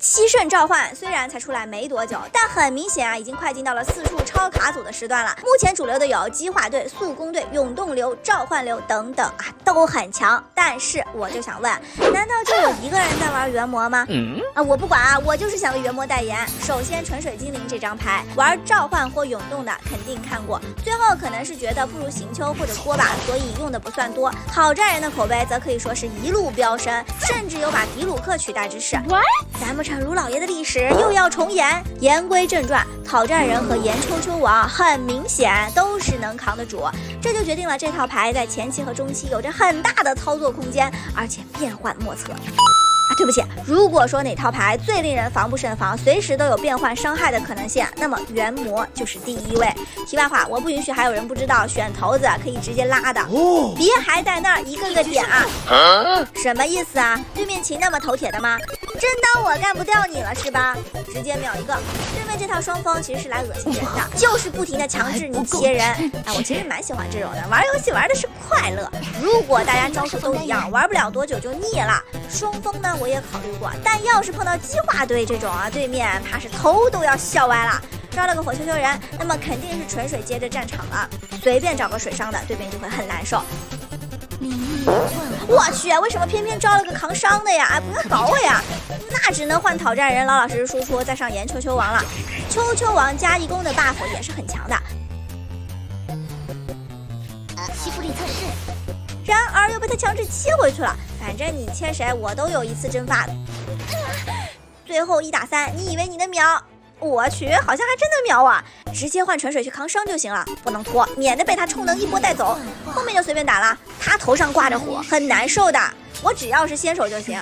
七圣召唤虽然才出来没多久，但很明显啊，已经快进到了四处超卡组的时段了。目前主流的有机化队、速攻队、永动流、召唤流等等啊，都很强。但是我就想问，难道就我一个人在玩元魔吗？我不管啊，我就是想为元魔代言。首先，纯水精灵这张牌，玩召唤或永动的肯定看过，最后可能是觉得不如行秋或者锅巴，所以用的不算多。讨债人的口碑则可以说是一路飙升，甚至有把迪鲁克取代之势。难不成卢老爷的历史又要重演？言归正传，讨债人和岩秋秋王很明显都是能扛的主，这就决定了这套牌在前期和中期有着很大的操作空间，而且变幻莫测。对不起，如果说哪套牌最令人防不胜防，随时都有变换伤害的可能性，那么元魔就是第一位。题外话，我不允许还有人不知道选骰子可以直接拉的，别还在那儿一个个点啊！什么意思啊？对面棋那么头铁的吗？真当我干不掉你了是吧？直接秒一个。对面这套双锋其实是来恶心人的，就是不停的强制你切人。我其实蛮喜欢这种的，玩游戏玩的是快乐。如果大家招数都一样，玩不了多久就腻了。双锋呢，我也考虑过，但要是碰到机化队这种啊，对面怕是头都要笑歪了。招了个火球球人，那么肯定是纯水接着战场了，随便找个水伤的，对面就会很难受。我去，为什么偏偏招了个扛伤的呀？不要搞我呀！那只能换讨债人老老实实输出，再上岩秋秋王了。秋秋王加一攻的 buff 也是很强的。吸附力测试，然而又被他强制切回去了。反正你切谁，我都有一次蒸发的。最后1打3，你以为你能秒？我去，好像还真的秒啊！直接换纯水去扛伤就行了，不能拖，免得被他充能一波带走。后面就随便打了，他头上挂着火，很难受的。我只要是先手就行。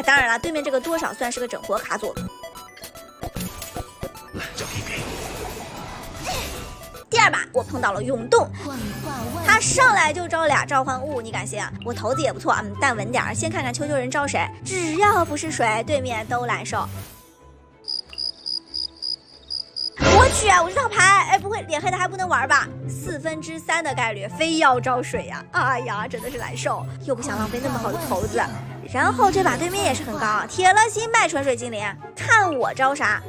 当然了，对面这个多少算是个整活卡组。第二把我碰到了永动，他上来就招俩召唤物，你敢信？我骰子也不错，但稳点。先看看秋秋人招谁，只要不是水，对面都难受。我去啊！我这套牌，不会脸黑的还不能玩吧？3/4的概率非要招水呀！哎呀，真的是难受，又不想浪费那么好的骰子。然后这把对面也是很高，铁了心卖纯水精灵，看我招啥。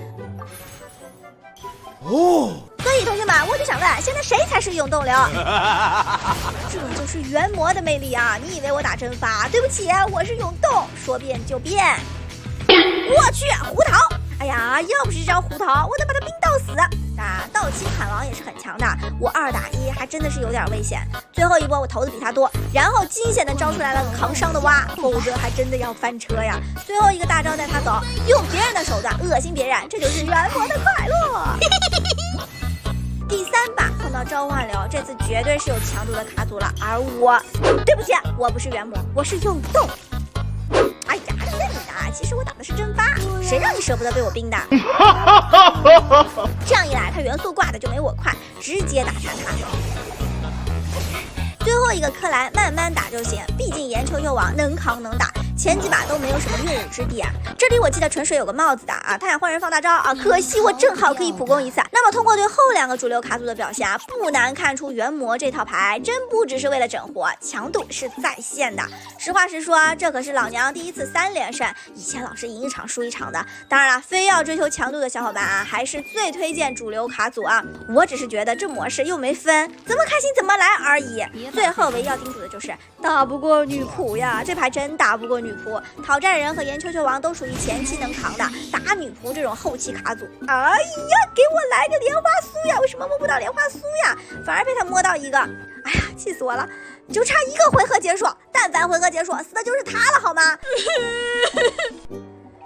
所以同学们，我就想问，现在谁才是永动流？这就是元魔的魅力啊！你以为我打蒸发？对不起，我是永动，说变就变。我去，胡桃！哎呀，要不是这张胡桃，我得把他冰到死。到期砍王也是很强的，我2打1还真的是有点危险。最后一波我骰子比他多，然后惊险的招出来了扛伤的蛙，否则还真的要翻车呀。最后一个大招带他走，用别人的手段恶心别人，这就是元魔的快乐。第3把碰到召唤流，这次绝对是有强度的卡组了，而我，对不起，我不是元魔，我是永动。哎呀，真的，其实我打的是蒸发，谁让你舍不得被我冰的？这样一来，他元素挂的就没我快，直接打残他。最后一个柯蓝慢慢打就行，毕竟岩秋秋王能扛能打，前几把都没有什么用武之地啊。这里我记得纯水有个帽子的啊，他想换人放大招啊，可惜我正好可以普攻一次。那么通过对后2个主流卡组的表现啊，不难看出元魔这套牌真不只是为了整活，强度是在线的。实话实说，这可是老娘第一次3连胜，以前老是赢一场输一场的。当然了，非要追求强度的小伙伴啊，还是最推荐主流卡组啊。我只是觉得这模式又没分，怎么开心怎么来而已。最后唯一要叮嘱的就是打不过女仆呀，这牌真打不过女仆。讨债人和岩秋秋王都属于前期能扛的，打女仆这种后期卡组，哎呀，给我来个莲花酥呀！为什么摸不到莲花酥呀？反而被他摸到一个，哎呀，气死我了！就差1个回合结束，但凡回合结束，死的就是他了，好吗？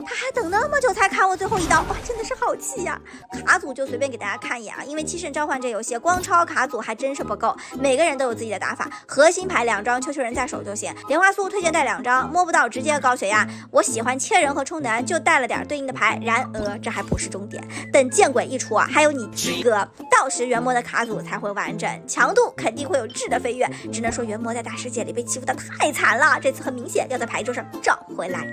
他还等那么久才砍我最后一刀，哇，真的是好气呀！卡组就随便给大家看一眼啊，因为七圣召唤这游戏光超卡组还真是不够，每个人都有自己的打法。核心牌2张，秋秋人在手就行。莲花酥推荐带2张，摸不到直接高血压。我喜欢切人和充能，就带了点对应的牌。然而这还不是重点，等见鬼一出啊，还有你鸡哥，到时元魔的卡组才会完整，强度肯定会有质的飞跃。只能说元魔在大世界里被欺负的太惨了，这次很明显要在牌桌上找回来。